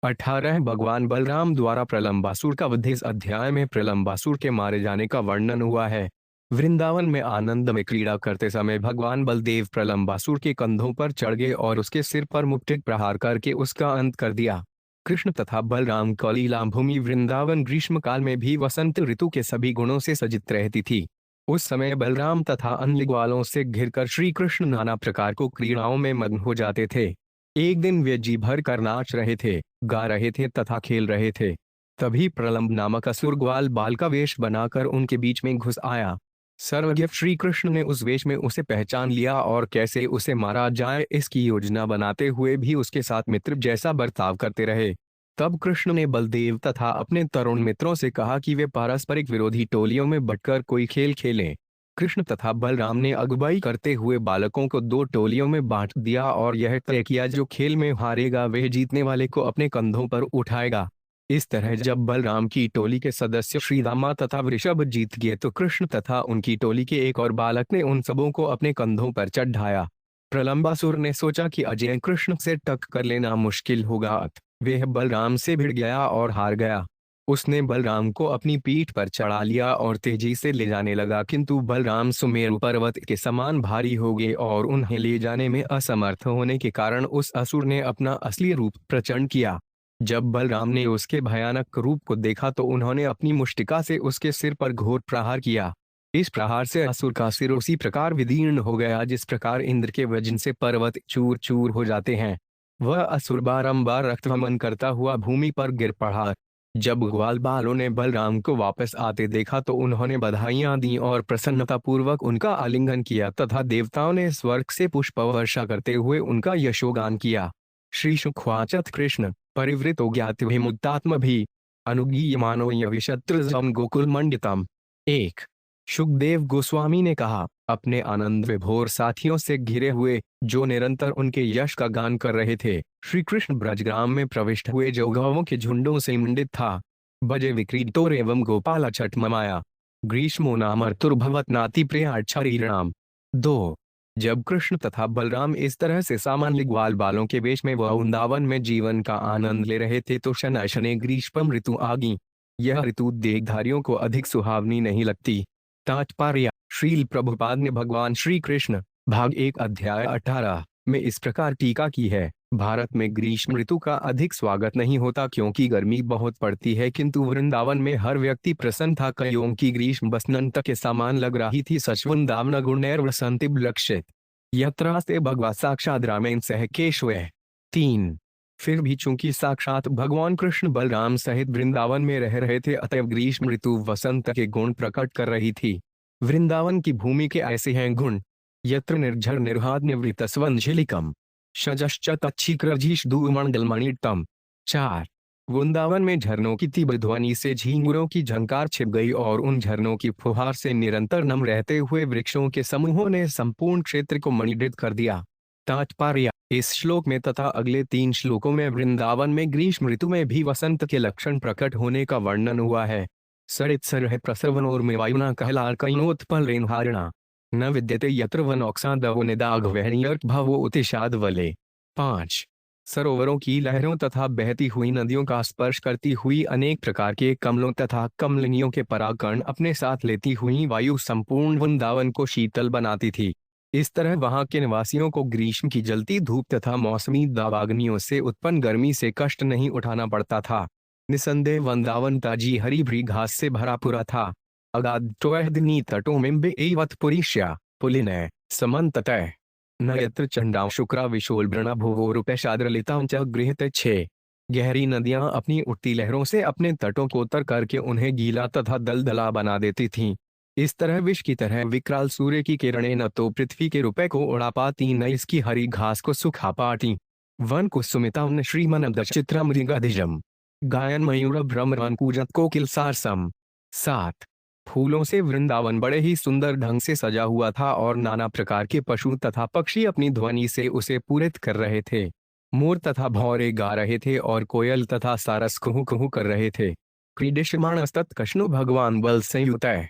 18 भगवान बलराम द्वारा प्रलंबासुर का वध। इस अध्याय में प्रलंबासुर के मारे जाने का वर्णन हुआ है। वृंदावन में आनंद में क्रीड़ा करते समय भगवान बलदेव प्रलंबासुर के कंधों पर चढ़ गए और उसके सिर पर मुक्टिक प्रहार करके उसका अंत कर दिया। कृष्ण तथा बलराम की लीला भूमि वृंदावन ग्रीष्म काल में भी वसंत ऋतु के सभी गुणों से सजित रहती थी। उस समय बलराम तथा अन्य ग्वालों से घिरकर श्री कृष्ण नाना प्रकार को क्रीड़ाओं में मग्न हो जाते थे। एक दिन वे जी भर कर नाच रहे थे, गा रहे थे तथा खेल रहे थे। तभी प्रलंब नामक असुर ग्वाल बाल का वेश बनाकर उनके बीच में घुस आया। सर्वज्ञ श्री कृष्ण ने उस वेश में उसे पहचान लिया और कैसे उसे मारा जाए इसकी योजना बनाते हुए भी उसके साथ मित्र जैसा बर्ताव करते रहे। तब कृष्ण ने बलदेव तथा अपने तरुण मित्रों से कहा कि वे पारस्परिक विरोधी टोलियों में बंटकर कोई खेल खेलें। कृष्ण तथा बलराम ने अगुवाई करते हुए बालकों को दो टोलियों में बांट दिया और यह तय किया जो खेल में हारेगा वह जीतने वाले को अपने कंधों पर उठाएगा। इस तरह जब बलराम की टोली के सदस्य श्रीदामा तथा वृषभ जीत गए तो कृष्ण तथा उनकी टोली के एक और बालक ने उन सबों को अपने कंधों पर चढ़ाया। प्रलंबासुर ने सोचा कि अजय कृष्ण से टक्कर लेना मुश्किल होगा, वह बलराम से भिड़ गया और हार गया। उसने बलराम को अपनी पीठ पर चढ़ा लिया और तेजी से ले जाने लगा, किंतु बलराम सुमेरु पर्वत के समान भारी हो गए और उन्हें ले जाने में असमर्थ होने के कारण उस असुर ने अपना असली रूप प्रचंड किया। जब बलराम ने उसके भयानक रूप को देखा तो उन्होंने अपनी मुष्टिका से उसके सिर पर घोर प्रहार किया। इस प्रहार से असुर का सिर उसी प्रकार विदीर्ण हो गया जिस प्रकार इंद्र के वज्र से पर्वत चूर चूर हो जाते हैं। वह असुर बारंबार रक्तवमन करता हुआ भूमि पर गिर पड़ा। जब ग्वाल बालों ने बलराम को वापस आते देखा तो उन्होंने बधाइयां दी और प्रसन्नतापूर्वक उनका आलिंगन किया तथा देवताओं ने स्वर्ग से पुष्प वर्षा करते हुए उनका यशोगान किया। श्री शुक्वाचत कृष्ण परिवृतो ज्ञातिभिमुक्तात्म भी अनुगीयमानो यविशत्रुजम गोकुल मंडितम। 1 सुखदेव गोस्वामी ने कहा, अपने आनंद विभोर साथियों से घिरे हुए जो निरंतर उनके यश का गान कर रहे थे, श्री कृष्ण ब्रजग्राम में प्रविष्ट हुए जो गौओं के झुंडों से मंडित था। भजे विक्रीडतोर एवं गोपाल छठ ममाया ग्रीष्मो नामर्तुर्भवत नाति प्रियाक्षरीणाम। 2 जब कृष्ण तथा बलराम इस तरह से सामान्य ग्वाल बालों के वेश में वृंदावन में जीवन का आनंद ले रहे थे तो शनैः शनैः ग्रीष्म ऋतु आ गई। यह ऋतु देहधारियों को अधिक सुहावनी नहीं लगती। तात्पर्य: श्रील प्रभुपाद ने भगवान श्री कृष्ण भाग 1 अध्याय 18 में इस प्रकार टीका की है। भारत में ग्रीष्म ऋतु का अधिक स्वागत नहीं होता क्योंकि गर्मी बहुत पड़ती है, किंतु वृंदावन में हर व्यक्ति प्रसन्न था क्योंकि ग्रीष्म बसंत के समान लग रही थी। सचवृंदावन गुणैर वसंतिब लक्षित यत्रास्ते भगवा साक्षात् रामेण सह केशवे। 3 फिर भी चूंकि साक्षात भगवान कृष्ण बलराम सहित वृंदावन में रह रहे थे अतएव ग्रीष्म ऋतु वसंत के गुण प्रकट कर रही थी। वृंदावन की भूमि के ऐसे हैं गुण: यत्र निर्झर निर्हाद निवृतस्वंझलिकम शजश्च तच्छीक्रजीषदूमंडलमणितम। 4 वृंदावन में झरनों की तीव्र ध्वनि से झींगुरों की झंकार छिप गई और उन झरनों की फुहार से निरंतर नम रहते हुए वृक्षों के समूहों ने संपूर्ण क्षेत्र को मणिमृत कर दिया। तात्पर्य: इस श्लोक में तथा अगले 3 श्लोकों में वृंदावन में ग्रीष्म ऋतु में भी वसंत के लक्षण प्रकट होने का वर्णन हुआ है। सरित सरह प्रसरवनोर्मे वायुना कहलार्कैनोत्पल रेनहारिणा न विद्यते यत्र वनौक्सादवो निदाघवहनियर्भवो उतिषाद वले। 5 सरोवरों की लहरों तथा बहती हुई नदियों का स्पर्श करती हुई अनेक प्रकार के कमलों तथा कमलिनियों के परागकण अपने साथ लेती हुई वायु संपूर्ण वृंदावन को शीतल बनाती थी। इस तरह वहां के निवासियों को ग्रीष्म की जलती धूप तथा मौसमी दावाग्नियों से उत्पन्न गर्मी से कष्ट नहीं उठाना पड़ता था। निसंदेह वृंदावन ताजी हरी भरी घास से भरा पूरा था। अगाधोनि तटों में बेवत पुरीष्या पुलिनय समन्ततः न यत्र चंडा शुक्रा विशोलवृणा भुवोरुपैशाद्रलितां च गृहीत। 6 गहरी नदियां अपनी उठती लहरों से अपने तटों को तर करके उन्हें गीला तथा दलदला बना देती थीं। इस तरह विष की तरह विकराल सूर्य की किरणें न तो पृथ्वी के रुपए को उड़ा पाती न इसकी हरी घास को सुखा पाती। वन कुसुमिता न श्रीमनदचित्रमृगधिजम गायन मयूर भ्रमरान कूजत कोकिल सारसम। 7 फूलों से वृंदावन बड़े ही सुंदर ढंग से सजा हुआ था और नाना प्रकार के पशु तथा पक्षी अपनी ध्वनि से उसे पूरित कर रहे थे। मोर तथा भौरे गा रहे थे और कोयल तथा सारस कुहू कुहू कर रहे थे। क्रीडिष्यमाणस्तत् कृष्णो भगवान बल संयुतः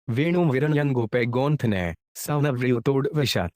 वेणु विरण्यन गोपे गौंथने सवनव्रियोतोड़ विशत।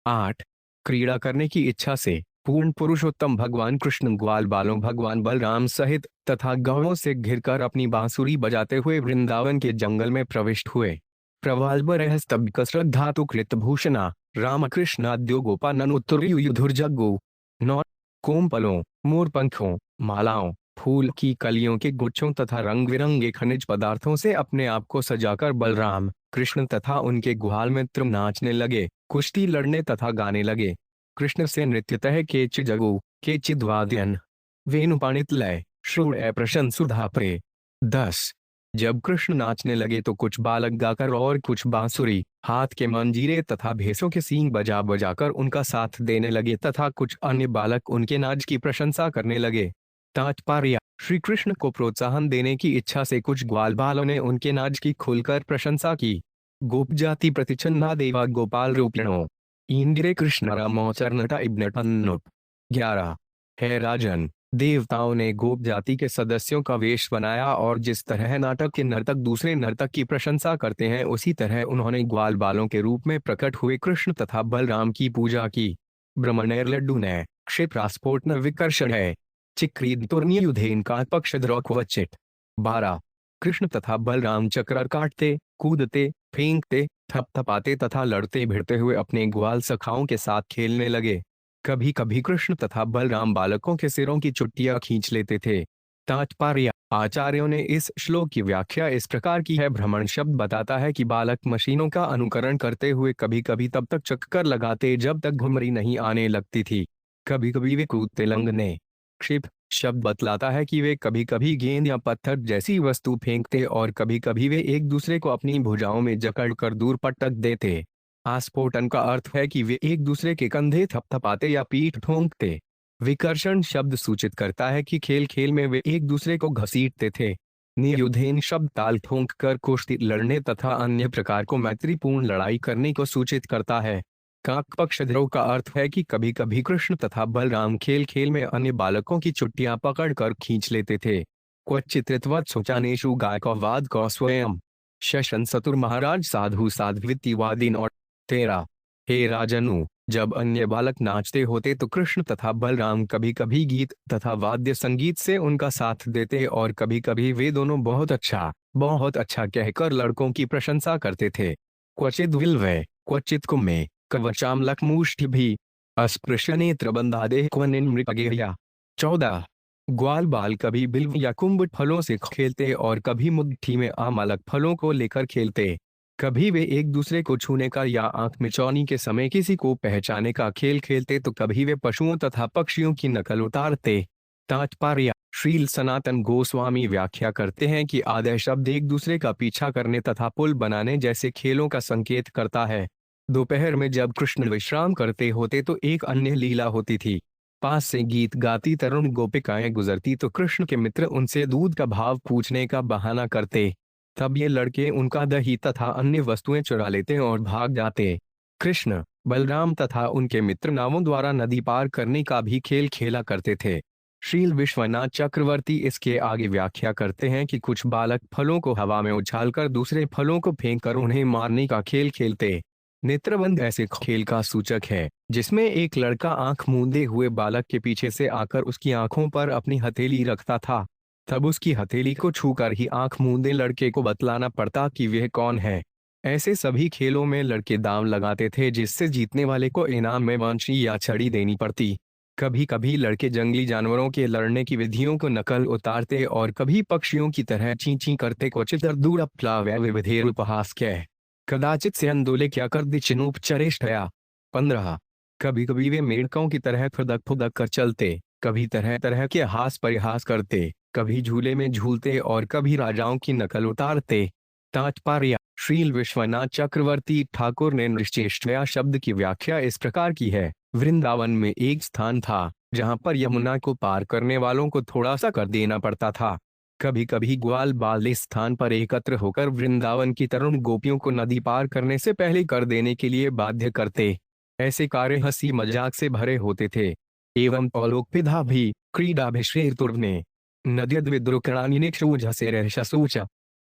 8 क्रीड़ा करने की इच्छा से पूर्ण पुरुषोत्तम भगवान कृष्ण ग्वाल बालों भगवान बलराम सहित तथा गौओं से घिरकर अपनी बांसुरी बजाते हुए वृंदावन के जंगल में प्रविष्ट हुए। प्रवाल्बरहस्तब्ध श्रद्धातु कृत भूषणा रामकृष्णाद्यो गोपाननुत्तरयुधुर्जगो नौ कोमपलों, मोरपंखों, मालाओं, फूल की कलियों के गुच्छों तथा रंग बिरंगे खनिज पदार्थों से अपने आप को सजाकर बलराम कृष्ण तथा उनके ग्वाल मित्र नाचने लगे, कुश्ती लड़ने तथा गाने लगे। कृष्ण से नृत्यतः केचि जगु केचिद् वाद्यन वेणुपाणित लय श्रुण प्रशंसुधा प्रे। 10। जब कृष्ण नाचने लगे तो कुछ बालक गाकर और कुछ बांसुरी, हाथ के मंजीरे तथा भैंसों के सींग बजा बजाकर उनका साथ देने लगे तथा कुछ अन्य बालक उनके नाच की प्रशंसा करने लगे। तात्पर्य: श्री कृष्ण को प्रोत्साहन देने की इच्छा से कुछ ग्वाल बालों ने उनके नाच की खुलकर प्रशंसा की। गोप जाति प्रतिचन्ना देवा गोपाल रूपिणो इंदिरे कृष्ण रामोचरनटा इब्नटन्नुप। 11। हे राजन, देवताओं ने गोप जाति के सदस्यों का वेश बनाया और जिस तरह नाटक के नर्तक दूसरे नर्तक की प्रशंसा करते हैं उसी तरह उन्होंने ग्वाल बालों के रूप में प्रकट हुए कृष्ण तथा बलराम की पूजा की। ब्रह्मणैर लड्डू ने क्षिप्रास्फोट न विकर्षण है चिक्रीद तुर्नियुधेन का पक्षद्रोक्वचित। 12। कृष्ण तथा बलराम चक्र काटते, कूदते, फेंकते, थपथपाते तथा लड़ते भिड़ते हुए अपने ग्वाल सखाओं के साथ खेलने लगे। कभी कभी कृष्ण तथा बलराम बालकों के सिरों की चुट्टियां खींच लेते थे। तात्पर्य: आचार्यों ने इस श्लोक की व्याख्या इस प्रकार की है। भ्रमण शब्द बताता है कि बालक मशीनों का अनुकरण करते हुए कभी कभी तब तक चक्कर लगाते जब तक घुमरी नहीं आने लगती थी। कभी कभी वे कूदते लंगने। क्षिप शब्द बतलाता है कि वे कभी कभी गेंद या पत्थर जैसी वस्तु फेंकते और कभी कभी वे एक दूसरे को अपनी भुजाओं में जकड़कर दूर पटक देते। आस्फोटन का अर्थ है कि वे एक दूसरे के कंधे थपथपाते या पीठ ठोंकते। विकर्षण शब्द सूचित करता है कि खेल खेल में वे एक दूसरे को घसीटते थे। नियुधेन शब्द ताल ठोंक कर कुश्ती लड़ने तथा अन्य प्रकार को मैत्रीपूर्ण लड़ाई करने को सूचित करता है। काक पक्षद्रोह का अर्थ है कि कभी कभी कृष्ण तथा बलराम खेल खेल में अन्य बालकों की चुट्टियां पकड़कर खींच लेते थे। क्वचित्रित्वत् सुचानेषु गायकवाद कौ स्वयं शशन सतुर महाराज साधु साध्वितिवादीन। और 13। हे राजनु, जब अन्य बालक नाचते होते तो कृष्ण तथा बलराम कभी कभी गीत तथा वाद्य संगीत से उनका साथ देते और कभी कभी वे दोनों बहुत अच्छा कहकर लड़कों की प्रशंसा करते थे। क्वचिद विल्वय क्वचित कुम्मे कवचामलकमुष्टि भी अस्पृश्य नेत्र बंधादेह क्वनिन मृगया। 14। ग्वाल बाल कभी बिल्व या कुंभ फलों से खेलते और कभी मुट्ठी में आमलक फलों को लेकर खेलते। कभी वे एक दूसरे को छूने का या आंख मिचौनी के समय किसी को पहचाने का खेल खेलते तो कभी वे पशुओं तथा पक्षियों की नकल उतारते। तात्पर्य: श्रील सनातन गोस्वामी व्याख्या करते हैं कि आदय शब्द एक दूसरे का पीछा करने तथा पुल बनाने जैसे खेलों का संकेत करता है। दोपहर में जब कृष्ण विश्राम करते होते तो एक अन्य लीला होती थी। पास से गीत गाती तरुण गोपिकाएं गुजरती तो कृष्ण के मित्र उनसे दूध का भाव पूछने का बहाना करते। तब ये लड़के उनका दही तथा अन्य वस्तुएं चुरा लेते और भाग जाते। कृष्ण, बलराम तथा उनके मित्र नावों द्वारा नदी पार करने का भी खेल खेला करते थे। श्रील विश्वनाथ चक्रवर्ती इसके आगे व्याख्या करते हैं कि कुछ बालक फलों को हवा में उछालकर दूसरे फलों को फेंककर उन्हें मारने का खेल खेलते। नेत्रबंद ऐसे खेल का सूचक है जिसमें एक लड़का आंख मूंदे हुए बालक के पीछे से आकर उसकी आंखों पर अपनी हथेली रखता था। तब उसकी हथेली को छूकर ही आंख मूंदे लड़के को बतलाना पड़ता कि वह कौन है। ऐसे सभी खेलों में लड़के दांव लगाते थे जिससे जीतने वाले को इनाम में वंशी या छड़ी देनी पड़ती। कभी कभी लड़के जंगली जानवरों के लड़ने की विधियों को नकल उतारते और कभी पक्षियों की तरह ची ची करते। क्वचित दूर प्लाव्य विविधेर उपहास कह कदाचित से अंदोले क्या कर दिचिनोपचरेष्टया। 15। कभी कभी वे मेढकों की तरह फुदक फुदक कर चलते, कभी तरह तरह के हास परिहास करते, कभी झूले में झूलते और कभी राजाओं की नकल उतारते। तात्पर्य: श्रील विश्वनाथ चक्रवर्ती ठाकुर ने नृश्चेष्टया शब्द की व्याख्या इस प्रकार की है। वृंदावन में एक स्थान था जहां पर यमुना को पार करने वालों को थोड़ा सा कर देना पड़ता था। कभी कभी ग्वाल बाल इस स्थान पर एकत्र होकर वृंदावन की तरुण गोपियों को नदी पार करने से पहले कर देने के लिए बाध्य करते। ऐसे कार्य हंसी मजाक से भरे होते थे। एवं पौलोकपिधा भी क्रीडाभिश्रेतुर्ने नद्यद्विद्रुकणानिनिक्षुजसेरशसूच।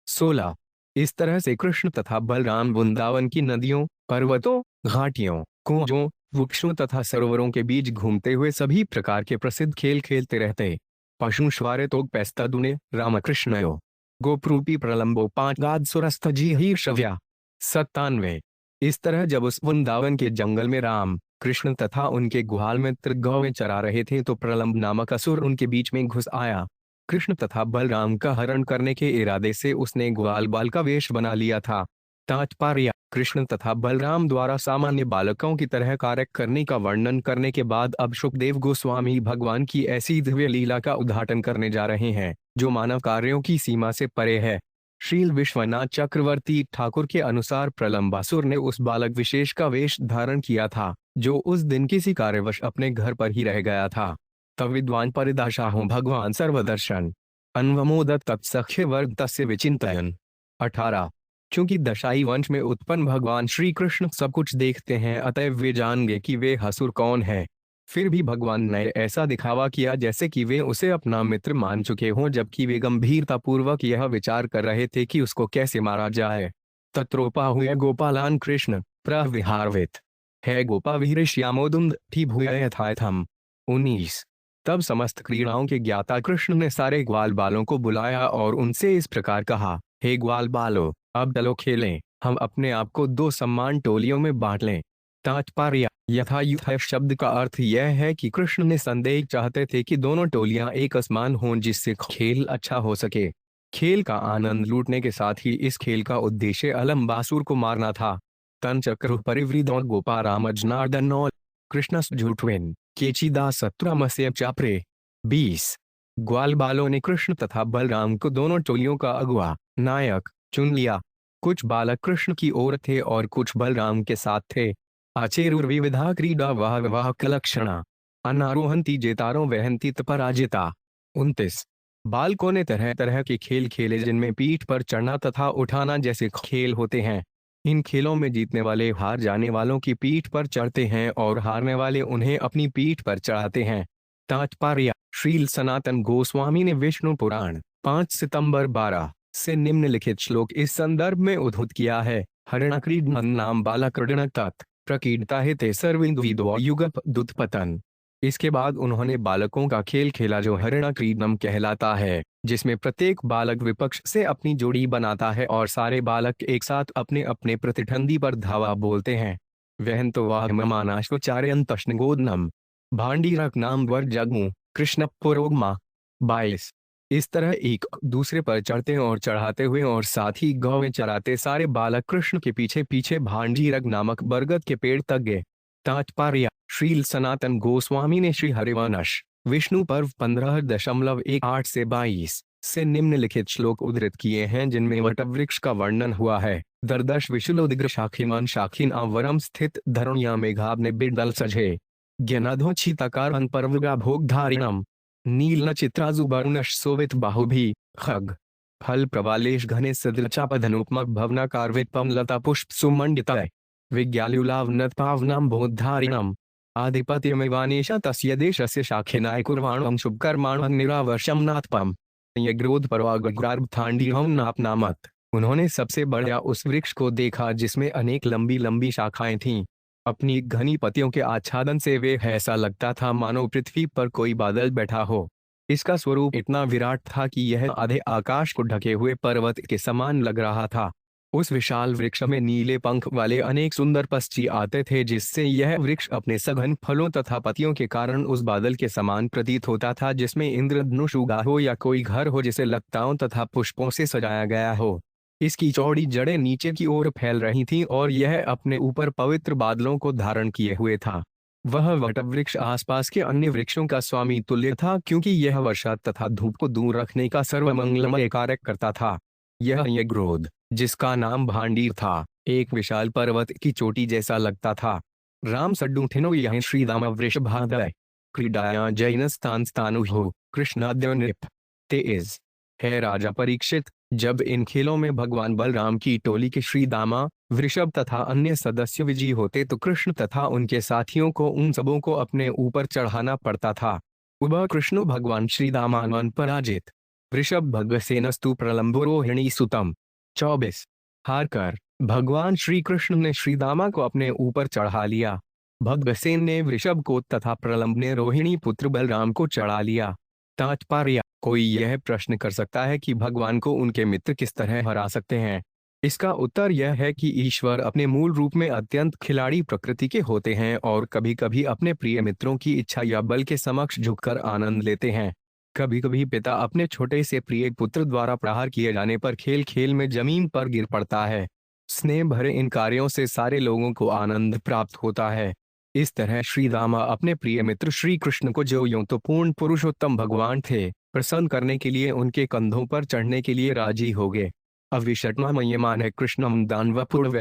16। इस तरह से कृष्ण तथा बलराम वृंदावन की नदियों, पर्वतों, घाटियों, कुंजों, वृक्षों तथा सरोवरों के बीच घूमते हुए सभी प्रकार के प्रसिद्ध खेल खेलते रहते। पशु श्वारितोग पैस्तदुने रामकृष्णयो गोप्रूपी प्रलंबो पांच गाद सुरस्तजी हीर्षव्या 97। इस तरह जब उस वृंदावन के जंगल में राम कृष्ण तथा उनके गुहाल में गौवें चरा रहे थे तो प्रलंब नामक असुर उनके बीच में घुस आया। कृष्ण तथा बलराम का हरण करने के इरादे से उसने ग्वाल बाल का वेश बना लिया था। तात्पर्य: कृष्ण तथा बलराम द्वारा सामान्य बालकों की तरह कार्य करने का वर्णन करने के बाद अब शुकदेव गोस्वामी भगवान की ऐसी दिव्य लीला का उद्घाटन करने जा रहे हैं जो मानव कार्यों की सीमा से परे है। श्रील विश्वनाथ चक्रवर्ती ठाकुर के अनुसार प्रलंबासुर ने उस बालक विशेष का वेश धारण किया था जो उस दिन किसी कार्यवश अपने घर पर ही रह गया था। तब विद्वान परिदाशाहो भगवान सर्वदर्शन अन्वमोदत तत्सख्य वर्ग तस्य विचिंतयन। 18। चूंकि दशाई वंश में उत्पन्न भगवान श्री कृष्ण सब कुछ देखते हैं अतएव वे जान गए कि वे असुर कौन है। फिर भी भगवान ने ऐसा दिखावा किया जैसे कि वे उसे अपना मित्र मान चुके हों जबकि वे गंभीरतापूर्वक यह विचार कर रहे थे कि उसको कैसे मारा जाए। तत्रोपा हुए गोपालान कृष्ण प्रविहारवित है गोपावीर श्यामोदुंद ठी भूय यथायथम। 19। तब समस्त क्रीड़ाओं के ज्ञाता कृष्ण ने सारे ग्वाल बालों को बुलाया और उनसे इस प्रकार कहा, हे ग्वाल बालो, अब चलो खेलें। हम अपने आप को दो समान टोलियों में बांट लें। तात्पर्य: यथायुथ शब्द का अर्थ यह है कि कृष्ण ने संदेह चाहते थे कि दोनों टोलियां एक समान हों जिससे खेल अच्छा हो सके। खेल का आनंद लूटने के साथ ही इस खेल का उद्देश्य अलंबासुर को मारना था। तन चक्र परिवृदौ गोपाराम जनार्दनौ कृष्णस्झूठवेन केचिदा सत्रमस्य चापरे। 20। ग्वाल बालों ने कृष्ण तथा बलराम को दोनों टोलियों का अगुआ नायक चुन लिया। कुछ बालक कृष्ण की ओर थे और कुछ बलराम के साथ थे। आचेरुर्विविधा क्रीडा वाह विवाह कलक्षणा अनारोहंती जेतारो वहंती पराजिता। 29। बालकों ने तरह तरह के खेल खेले जिनमें पीठ पर चढ़ना तथा उठाना जैसे खेल होते हैं। इन खेलों में जीतने वाले हार जाने वालों की पीठ पर चढ़ते हैं और हारने वाले उन्हें अपनी पीठ पर चढ़ाते हैं। तात्पर्य: श्रील सनातन गोस्वामी ने विष्णु पुराण 5 सितंबर 12 से निम्नलिखित श्लोक इस संदर्भ में उद्धृत किया है। हरिणक्रीडन नाम बालक्रीडन तत् प्रकीर्ता हिते सर्विंदुविदो युगप दुत्पतन। इसके बाद उन्होंने बालकों का खेल खेला जो हरिणा क्रीडनम कहलाता है, जिसमें प्रत्येक बालक विपक्ष से अपनी जोड़ी बनाता है और सारे बालक एक साथ अपने अपने प्रतिद्वंदी पर धावा बोलते हैं। वहन तो वाह ममानाश्वचार्यंतश्नगोदनम भांडीरक नाम वर जगमु कृष्ण पुरोगमा। 22। इस तरह एक दूसरे पर चढ़ते और चढ़ाते हुए और साथ ही गौवें चराते सारे बालक कृष्ण के पीछे पीछे भांडीरक नामक बरगद के पेड़ तक गए। तात्पर्य: श्रील सनातन गोस्वामी ने श्री हरिवंश विष्णु पर्व 15.18 से 22 से निम्नलिखित श्लोक उद्धृत किए हैं जिनमें वटवृक्ष का वर्णन हुआ है। दर्दश विशुलोदिग्र शाखिमान शाखिन अवरम स्थित धरुण्या मेघाब ने बिरदल सजे ज्ञानाधो छिताकार पर्वगा भोगधारिणम नील न चित्राजुबरुणश सोवित बाहुभी खग फल प्रवालेश घने सदृचापधनुपमक भवनाकारवित्पम लता पुष्प सुमंडितय विज्ञाल्युलावनत पावनम बोधारिणम आधिपत्यमेवानेश तस्य देशस्य शाखिनाय कुर्वाणं शुभकर्माणं निरावर्षम नाथपम यग्रोध परवाग्रार्भांडीहम नापनामत। उन्होंने सबसे बड़ा उस वृक्ष को देखा जिसमें अनेक लंबी लंबी शाखाएं थीं। अपनी घनी पत्तियों के आच्छादन से वे ऐसा लगता था मानो पृथ्वी पर कोई बादल बैठा हो। इसका स्वरूप इतना विराट था कि यह आधे आकाश को ढके हुए पर्वत के समान लग रहा था। उस विशाल वृक्ष में नीले पंख वाले अनेक सुंदर पक्षी आते थे जिससे यह वृक्ष अपने सघन फलों तथा पत्तियों के कारण उस बादल के समान प्रतीत होता था जिसमें इंद्रधनुष उगा हो या कोई घर हो जिसे लताओं तथा पुष्पों से सजाया गया हो। इसकी चौड़ी जड़ें नीचे की ओर फैल रही थीं और यह अपने ऊपर पवित्र बादलों को धारण किए हुए था। वह वटवृक्ष आसपास के अन्य वृक्षों का स्वामी तुल्य था क्योंकि यह वर्षा तथा धूप को दूर रखने का सर्वमंगलमय कार्य करता था। यह यज्ञरोध जिसका नाम भांडीर था एक विशाल पर्वत की चोटी जैसा लगता था। राम सड्डूठिनो यह श्रीदाम वृषभादय क्रीडाया जैन स्थान स्थानु कृष्णाद्य नृप तेज। है राजा परीक्षित, जब इन खेलों में भगवान बलराम की टोली के श्रीदामा वृषभ तथा अन्य सदस्य विजयी होते तो कृष्ण तथा उनके साथियों को उन सबों को अपने ऊपर चढ़ाना पड़ता था। उभय कृष्ण भगवान श्रीदामान पराजित वृषभ भगसेनस्तु प्रलंबोरोहिणी सुतम। 24। हारकर भगवान श्री कृष्ण ने श्रीदामा को अपने ऊपर चढ़ा लिया। भगसेन ने वृषभ को तथा प्रलंब ने रोहिणी पुत्र बलराम को चढ़ा लिया। तात्पर्य: कोई यह प्रश्न कर सकता है कि भगवान को उनके मित्र किस तरह हरा सकते हैं। इसका उत्तर यह है कि ईश्वर अपने मूल रूप में अत्यंत खिलाड़ी प्रकृति के होते हैं और कभी कभी अपने प्रिय मित्रों की इच्छा या बल के समक्ष झुककर आनंद लेते हैं। कभी कभी पिता अपने छोटे से प्रिय पुत्र द्वारा प्रहार किए जाने पर खेल खेल में जमीन पर गिर पड़ता है। स्नेह भरे इन कार्यों से सारे लोगों को आनंद प्राप्त होता है। इस तरह श्री रामा अपने प्रिय मित्र श्री कृष्ण को, जो यूं तो पूर्ण पुरुषोत्तम भगवान थे, प्रसन्न करने के लिए उनके कंधों पर चढ़ने के लिए राजी हो गए। अविषट्मयमान है कृष्णम दानव पूर्व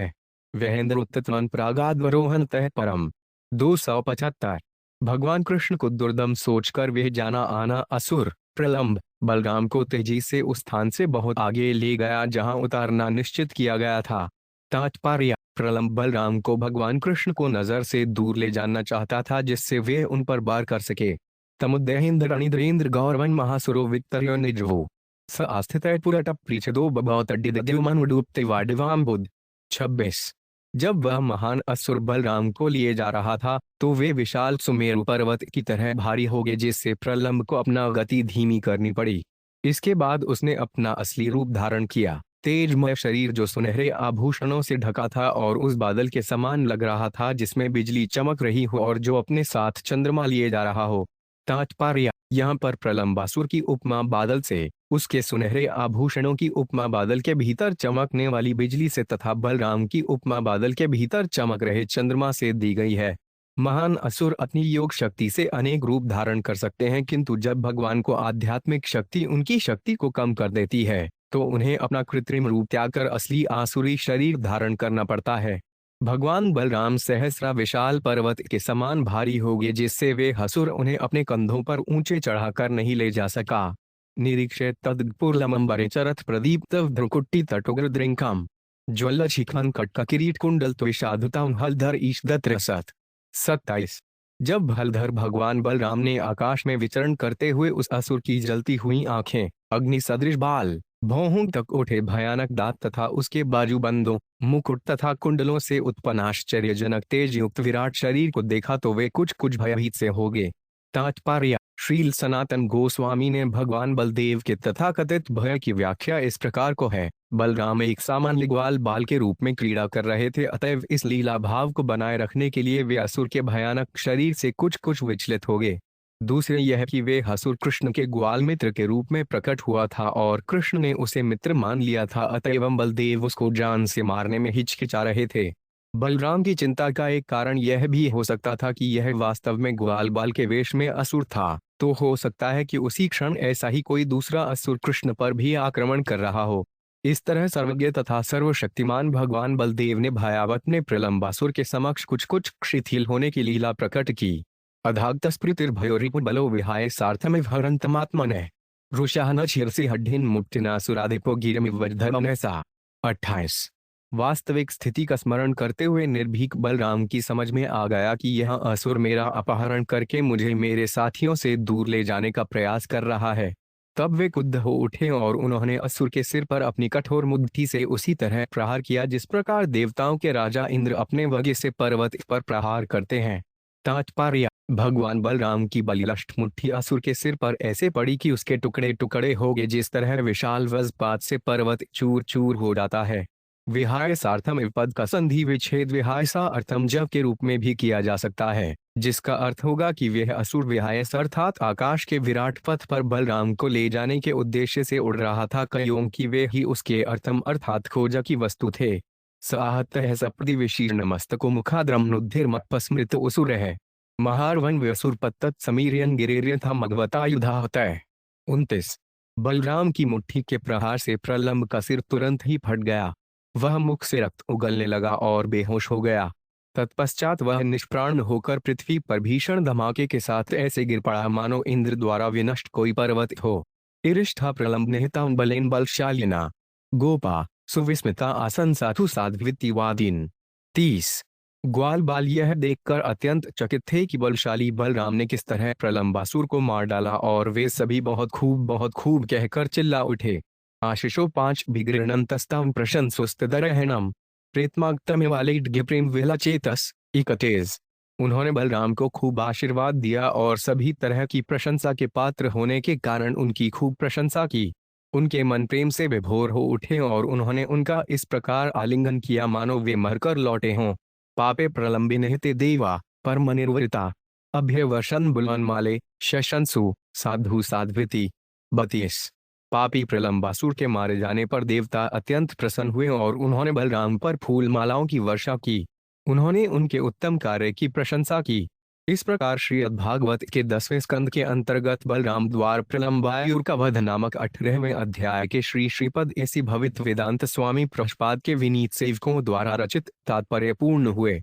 वहेंद्र उत्तन प्रागाद्वरोहन तह परम। 275। भगवान कृष्ण को दुर्दम सोचकर वे जाना आना असुर प्रलंब बलराम को तेजी से उस स्थान से बहुत आगे ले गया जहां उतारना निश्चित किया गया था। तात्पर्य: प्रलंब बलराम को भगवान कृष्ण को नजर से दूर ले जाना चाहता था जिससे वे उन पर वार कर सके। तमुद्देहेंद्र अनिद्रेंद्र गौरवन महासुरो विक्तर्यो निजवो स आस्थित पुरट प्रीछदो बबौतड्डिदुमनुडूप्ते वाडिवाम बुद्ध। 26। जब वह महान असुर बलराम को लिए जा रहा था तो वे विशाल सुमेरु पर्वत की तरह भारी हो गए जिससे प्रलंब को अपना गति धीमी करनी पड़ी। इसके बाद उसने अपना असली रूप धारण किया। तेजमय शरीर जो सुनहरे आभूषणों से ढका था और उस बादल के समान लग रहा था जिसमें बिजली चमक रही हो और जो अपने साथ चंद्रमा लिए जा रहा हो। तात्पर्य: यहाँ पर प्रलंबासुर की उपमा बादल से, उसके सुनहरे आभूषणों की उपमा बादल के भीतर चमकने वाली बिजली से तथा बलराम की उपमा बादल के भीतर चमक रहे चंद्रमा से दी गई है। महान असुर अपनी योग शक्ति से अनेक रूप धारण कर सकते हैं, किंतु जब भगवान को आध्यात्मिक शक्ति उनकी शक्ति को कम कर देती है तो उन्हें अपना कृत्रिम रूप त्याग कर असली आसुरी शरीर धारण करना पड़ता है। भगवान बलराम सहस्रा विशाल पर्वत के समान भारी हो गए जिससे वे असुर उन्हें अपने कंधों पर ऊंचे चढ़ाकर नहीं ले जा सका। निरीक्षे तद्पुरलमंबरे चरथ प्रदीप्त ध्रुकुट्टी तटोग्रद्रिंकम ज्वल शिखन कटका किरीट कुंडल त्विषाधुतां हलधर ईशदत रसत। 27। जब हलधर भगवान बलराम ने आकाश में विचरण करते हुए उस असुर की जलती हुई आंखें, अग्नि सदृश बाल, भौहों तक उठे भयानक दांत तथा उसके बाजूबंदों, मुकुट तथा कुंडलों से उत्पन्न आश्चर्यजनक तेज युक्त विराट शरीर को देखा तो वे कुछ कुछ भयभीत से हो गए। तात्पर्य: श्रील सनातन गोस्वामी ने भगवान बलदेव के तथाकथित भय की व्याख्या इस प्रकार को है: बलराम एक सामान्य ग्वाल बाल के रूप में क्रीड़ा कर रहे थे, अतएव इस लीला भाव को बनाए रखने के लिए वे असुर के भयानक शरीर से कुछ कुछ विचलित हो गए। दूसरे यह कि वे असुर कृष्ण के ग्वाल मित्र के रूप में प्रकट हुआ था और कृष्ण ने उसे मित्र मान लिया था, अतएव बलदेव उसको जान से मारने में हिचकिचा रहे थे। बलराम की चिंता का एक कारण यह भी हो सकता था कि यह वास्तव में ग्वाल बाल के वेश में असुर था, तो हो सकता है कि उसी क्षण ऐसा ही कोई दूसरा असुर कृष्ण पर भी आक्रमण कर रहा हो। इस तरह सर्वज्ञ तथा सर्वशक्तिमान भगवान बलदेव ने भयावत ने प्रलंबासुर के समक्ष कुछ कुछ शिथिल होने की लीला प्रकट की। अधाग्तस्पृतिर्भयोरिपुबलो विहाय सार्थमिव हरन्तमात्मने रुषाः न शीर्षि हड्डिन मुक्तिना सुराधिपो गिरमिवज्धमनसा। 28। वास्तविक स्थिति का स्मरण करते हुए निर्भीक बलराम की समझ में आ गया कि यह असुर मेरा अपहरण करके मुझे मेरे साथियों से दूर ले जाने का प्रयास कर रहा है। तब वे क्रुद्ध हो उठे और उन्होंने असुर के सिर पर अपनी कठोर मुट्ठी से उसी तरह प्रहार किया जिस प्रकार देवताओं के राजा इंद्र अपने वज्र से पर्वत पर प्रहार करते हैं। तात्पर्य: भगवान बलराम की बलिष्ठ मुट्ठी असुर के सिर पर ऐसे पड़ी कि उसके टुकड़े टुकड़े हो गए, जिस तरह विशाल वज्रपात से पर्वत चूर चूर हो जाता है। विहाय सार्थम इव पद का संधि विच्छेद विहाय सा अर्थम जब के रूप में भी किया जा सकता है, जिसका अर्थ होगा कि वह असुर विहायस अर्थात आकाश के विराट पथ पर बलराम को ले जाने के उद्देश्य से उड़ रहा था, कयों कि वे ही उसके अर्थम अर्थात खोज की वस्तु थे। साहतः सप्रति विशीर्ण मस्तको मुखाद्रमनुद्धिर्मत्पस्मृत उसुर है महारवन व्यसुरपत्तत् समीर्यन गिरेर्य था मगवता युधा होता है। 29। बलराम की मुट्ठी के प्रहार से प्रलंब का सिर तुरंत ही फट गया। वह मुख से रक्त उगलने लगा और बेहोश हो गया। तत्पश्चात वह निष्प्राण होकर पृथ्वी पर भीषण धमाके के साथ ऐसे गिर पड़ा मानो इंद्र द्वारा विनष्ट कोई पर्वत हो। इरिष्ठा प्रलंब निहता बलेन बलशालिना गोपा सुविस्मिता आसन साधु साध्वित्तिवादीन। 30। ग्वाल बाल यह देखकर अत्यंत चकित थे कि बलशाली बलराम ने किस तरह प्रलंबासुर को मार डाला और वे सभी बहुत खूब कहकर चिल्ला उठे। आशिषो 5 विगृणन्तस्तां प्रशंसुस्तदर्हणं प्रेतमागतमिवालेड्य प्रेम विलचेतस। 31। उन्होंने बलराम को खूब आशीर्वाद दिया और सभी तरह की प्रशंसा के पात्र होने के कारण उनकी खूब प्रशंसा की। उनके मन प्रेम से विभोर हो उठे और उन्होंने उनका इस प्रकार आलिंगन किया मानो वे मरकर लौटे हों। पापे प्रलंबिनिहिते देवा परम निर्वृता अभ्यवर्षन् बुलन्माले शशंसु साधु साध्विति। 32। पापी प्रलंबासुर के मारे जाने पर देवता अत्यंत प्रसन्न हुए और उन्होंने बलराम पर फूल मालाओं की वर्षा की। उन्होंने उनके उत्तम कार्य की प्रशंसा की। इस प्रकार श्रीमद् भागवत के 10वें स्कंद के अंतर्गत बलराम द्वार प्रलंबासुर का वध नामक 18वें अध्याय के श्री श्रीपद एसी भवित वेदांत स्वामी प्रभुपाद के विनीत सेवकों द्वारा रचित तात्पर्य पूर्ण हुए।